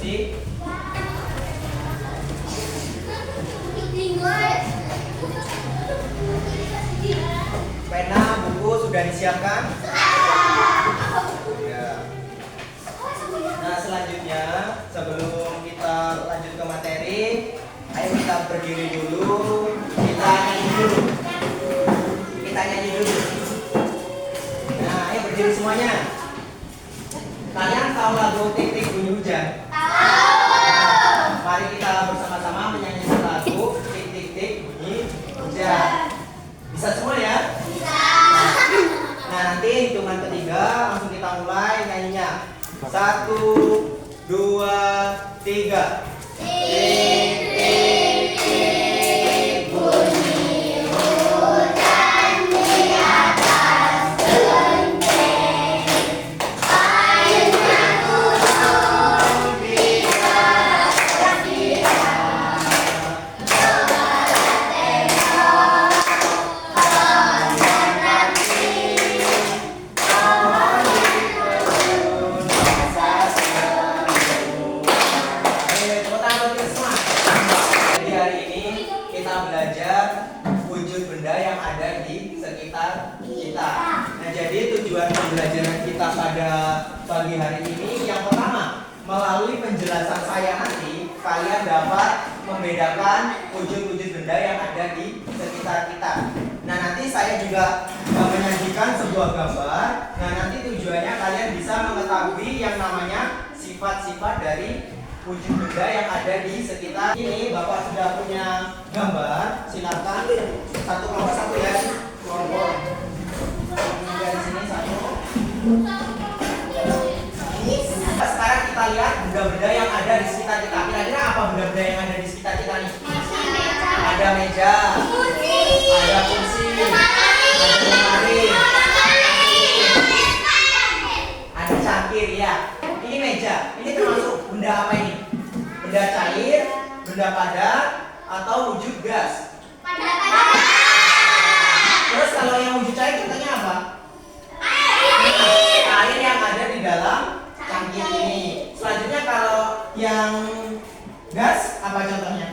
bersih. Pena, buku sudah disiapkan? Ya. Nah, selanjutnya sebelum kita lanjut ke materi, ayo kita berdiri dulu, kita nyanyi dulu. Nah, ayo berdiri semuanya. Kalian tahu lagu Tik Tik Bunyi Hujan? Tahu. Mari kita bersama-sama menyanyikan lagu Tik Tik Tik Bunyi Hujan. Bisa semua ya? Bisa. Nah, nanti hitungan ketiga langsung kita mulai nyanyinya. 1, 2, 3. Tik tik tik bunyi hujan di atas genteng, airnya turun di deras-deras, suara tembok konsentrasi, pohon diturun rasa seru. Ayo, tepuk tangan buat kita semua. Jadi hari ini kita belajar wujud benda yang ada di sekitar kita. Nah, jadi tujuan pembelajaran kita pada pagi hari ini yang pertama, melalui penjelasan saya nanti kalian dapat membedakan wujud-wujud benda yang ada di sekitar kita. Nah, nanti saya juga menyajikan sebuah gambar. Nah, nanti tujuannya kalian bisa mengetahui yang namanya sifat-sifat dari wujud benda yang ada di sekitar. Ini Bapak sudah punya gambar, silakan satu kelompok satu ya, kelompok dari sini satu. Sekarang kita lihat benda-benda yang ada di sekitar kita. Kira-kira apa benda-benda yang ada di sekitar kita nih? Ada meja, ada kursi, ada lemari, ada cangkir ya. Ini meja, ini termasuk benda apa ini? Benda cair, benda padat, atau wujud gas? Terus kalau yang wujud cair contohnya apa? Air yang ada di dalam cangkir ini. Selanjutnya kalau yang gas apa contohnya?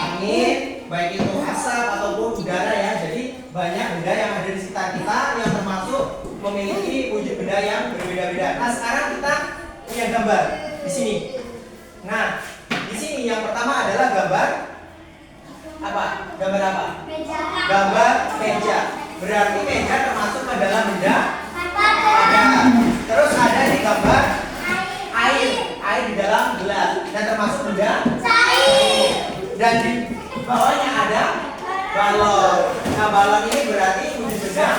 Angin, baik itu asap ataupun udara ya. Jadi banyak benda yang ada di sekitar kita yang termasuk memiliki wujud benda yang berbeda-beda. Nah, sekarang kita punya gambar di sini. Nah, di sini yang pertama adalah gambar apa? Gambar apa? Gambar meja. Berarti meja termasuk ke dalam benda padat. Terus ada di gambar air di dalam gelas dan termasuk benda cair. Dan di bawahnya ada balon. Nah, balon ini berarti wujud benda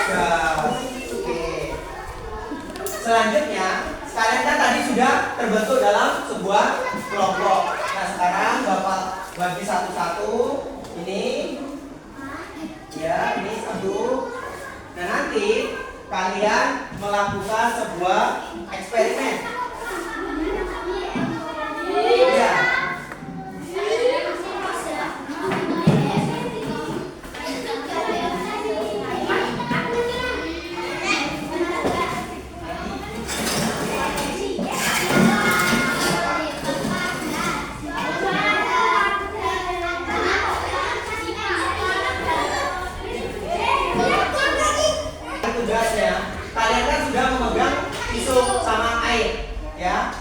gas. Oke. Selanjutnya, kalian kan tadi sudah terbentuk dalam sebuah kelompok. Nah, sekarang Bapak bagi satu-satu. Ini ya, ini satu. Nah, nanti kalian melakukan sebuah eksperimen. Ya. Kalian kan sudah memegang tisu sama air, ya.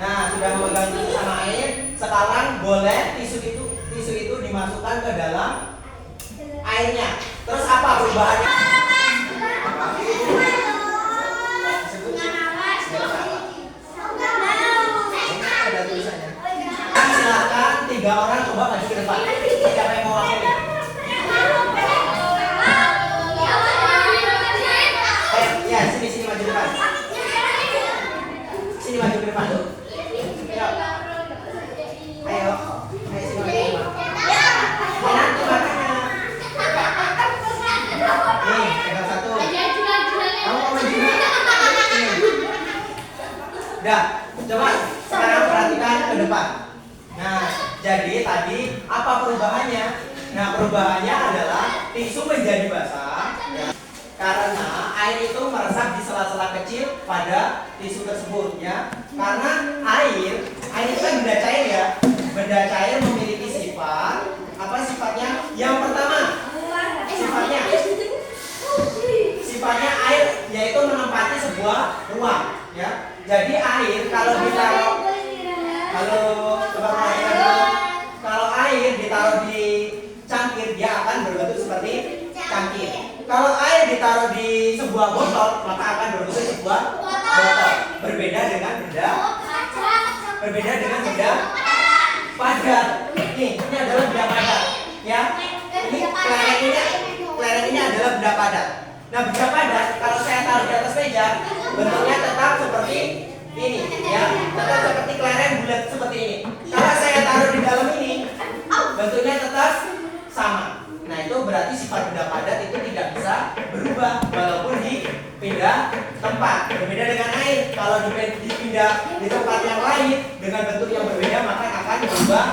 Nah, sudah memegang tisu sama air. Sekarang boleh tisu itu dimasukkan ke dalam airnya. Terus apa perubahannya? Ada tulisannya. Silakan 3 orang coba maju ke depan. Siapa yang mau wakili? Ya, sini maju depan. Sini maju ke depan. Ayo. Ayo sini maju ke depan. Nanti makanya. Nih, pegang satu. Kamu mau maju? Dah, coba sekarang perhatikan ke depan. Nah, jadi tadi apa perubahannya? Nah, perubahannya adalah tisu menjadi basah ya, karena air itu meresap di sela-sela kecil pada tisu tersebut ya. Karena air itu kan benda cair ya. Benda cair memiliki sifat apa sifatnya? Yang pertama sifatnya air yaitu menempati sebuah ruang ya. Jadi air kalau ditaruh kalau air ditaruh di cangkir dia akan berbentuk seperti cangkir. Kalau air ditaruh di sebuah botol maka akan berbentuk sebuah botol. Berbeda dengan benda padat. Ini adalah benda padat ya. Ini kelereng ini adalah benda padat. Nah, benda padat kalau saya taruh di atas meja bentuknya tetap seperti ini ya. Tetap seperti kelereng bulat seperti ini. Kalau saya taruh di dalam ini bentuknya tetap sama. Nah, itu berarti sifat benda padat itu tidak bisa berubah walaupun dipindah tempat. Berbeda dengan air, kalau dipindah di tempat yang lain dengan bentuk yang berbeda maka akan berubah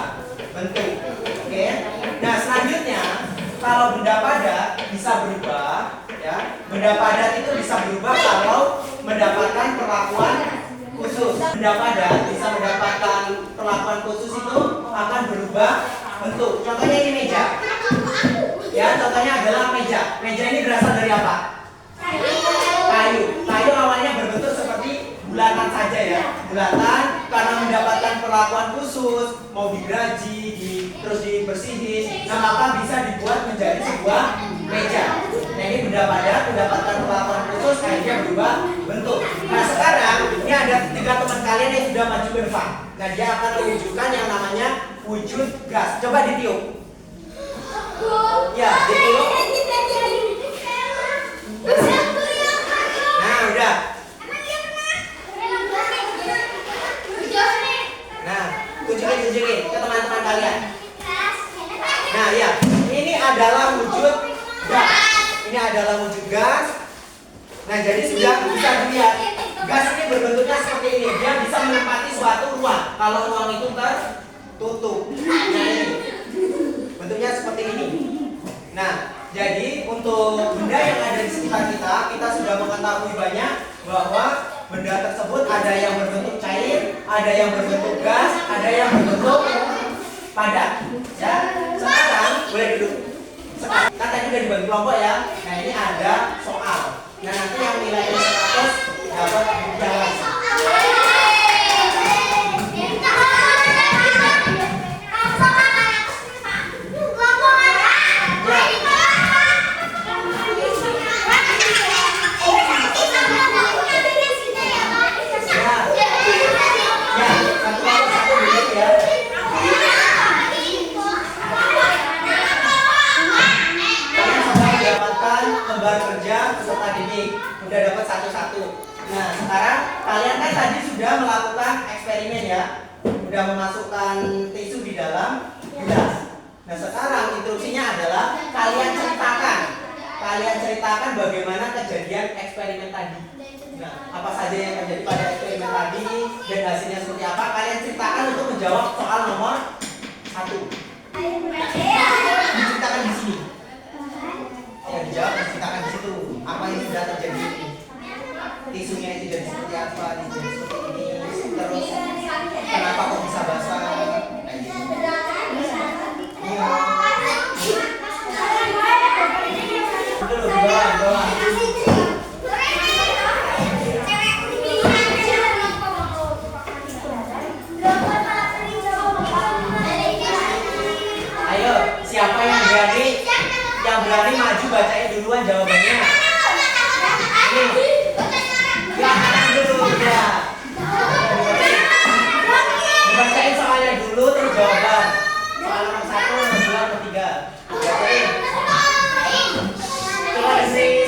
bentuk. Oke. Nah, selanjutnya kalau benda padat bisa berubah ya. Benda padat itu bisa berubah kalau mendapatkan perlakuan khusus. Benda padat bisa mendapatkan perlakuan khusus itu akan berubah bentuk. Contohnya ini meja. Ya, contohnya adalah meja. Meja ini berasal dari apa? Kayu. Kayu awalnya berbentuk seperti bulatan saja ya. Bulatan karena mendapatkan perlakuan khusus, mau digraji, terus dibersihin, nah maka bisa dibuat menjadi sebuah meja. Nah, ini benda padat mendapatkan perlakuan khusus, akhirnya berubah bentuk. Nah, sekarang ini ada 3 teman kalian yang sudah maju ke depan. Nah, dia akan menunjukkan yang namanya wujud gas. Coba ditiup. Ya, ditiup. Nah, udah. Nah, tunjukin ke teman-teman kalian. Nah, ya, ini adalah wujud gas. Ini adalah wujud gas. Nah, jadi sudah bisa dilihat. Gas ini berbentuknya seperti ini. Dia bisa menempati suatu ruang. Kalau ruang itu tertutup. Nah, ini bentuknya seperti ini. Nah, jadi untuk benda yang ada di sekitar kita sudah mengetahui banyak bahwa benda tersebut ada yang berbentuk cair, ada yang berbentuk gas, ada yang berbentuk padat. Ya, sekarang boleh duduk. Sekarang kan tadi udah dibagi kelompok ya. Nah, ini ada soal. Nah, nanti yang nilainya 100 dapat jalan. Udah dapat satu-satu. Nah, sekarang kalian kan tadi sudah melakukan eksperimen ya, udah memasukkan tisu di dalam gelas. Nah, sekarang instruksinya adalah kalian ceritakan bagaimana kejadian eksperimen tadi. Nah, apa saja yang terjadi pada eksperimen tadi dan hasilnya seperti apa? Kalian ceritakan untuk menjawab soal nomor 1. Diceritakan di sini. Ya, dijawab, diceritakan di situ. Apa yang sudah terjadi? Tisunya itu jadi seperti apa? Jadi seperti ini. Terus kenapa kok bisa basah? Kayak gitu. Iya. Dulu di bawah. Ayo, siapa yang berani maju bacain duluan jawabannya. Nih. Ya, dulu ya. Dibacain soalnya dulu terus jawaban. Soal nomor 1, nomor 2, nomor 3. Bacain. Coba sih,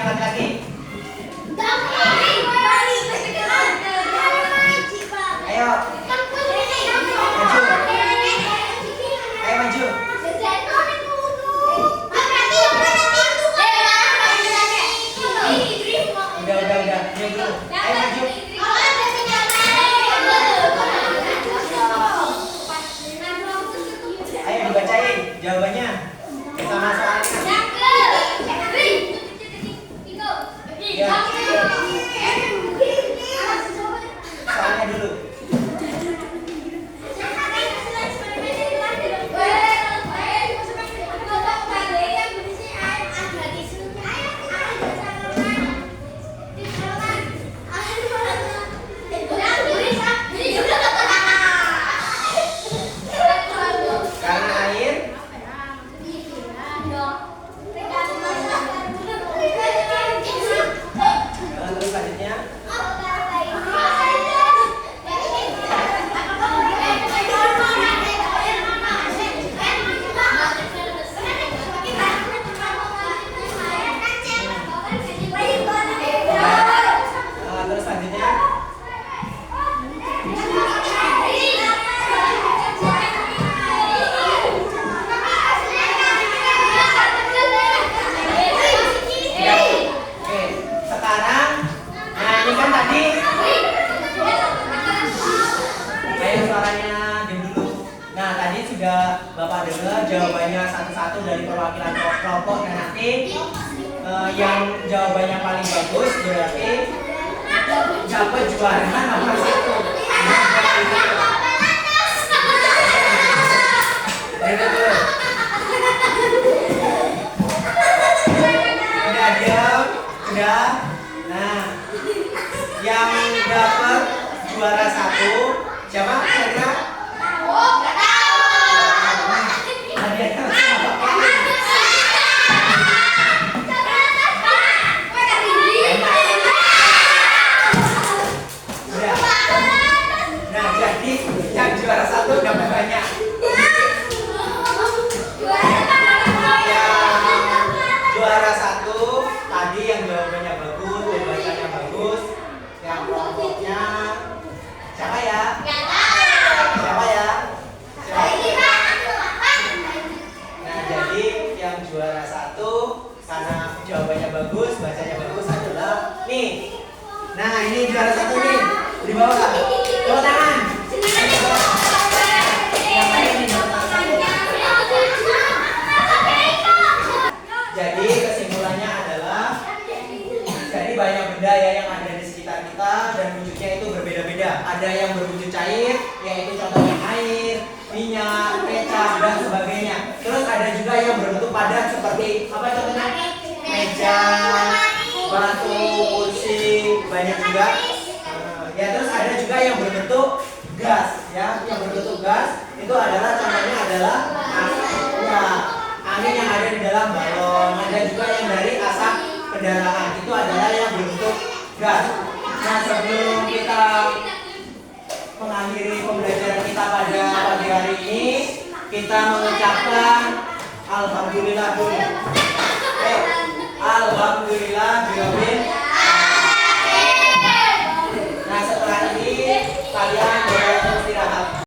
yang laki-laki. Ayo. Maju. Ayo maju. Udah. Diam dulu. Ayo maju. Ayo dibacain jawabannya sama soalnya. Ya. Soalnya dulu. Karena air. Terus selanjutnya. Terus selanjutnya. Oke, sekarang, nah ini kan tadi, ayo suaranya diam dulu. Nah tadi sudah Bapak dengar jawabannya satu-satu dari perwakilan kelompok dan nanti yang jawabannya paling bagus berarti dapat juara nomor 1. Udah diam, udah. Nah, yang dapat juara 1 siapa? Kira-kira? Hadiahnya sama Bapak. Udah. Nah, jadi yang juara 1 dapat banyak. Juara 1 tadi yang jawabannya bagus, pembacanya bagus, yang kelompoknya siapa ya? Siapa ya? Nah jadi yang juara 1 karena jawabannya bagus, bacanya bagus adalah nih. Nah ini juara 1 nih, di bawah kan? Tepuk tangan. Yang lain nih juara 1. Jadi kesimpulannya adalah jadi banyak benda ya yang ada di sekitar kita dan wujudnya itu berbeda-beda. Ada yang berwujud cair, yaitu contohnya air, minyak, kecap dan sebagainya. Terus ada juga yang berbentuk padat seperti apa contohnya? Meja, batu, kursi, banyak juga. Ya terus ada juga yang berbentuk gas ya, yang berbentuk gas itu adalah contohnya adalah angin yang ada di dalam balon. Ada juga yang dari asap kendaraan itu adalah yang berbentuk gas. Nah sebelum kita mengakhiri pembelajaran kita pada pagi hari ini, kita mengucapkan alhamdulillah dulu. Alhamdulillah birabbil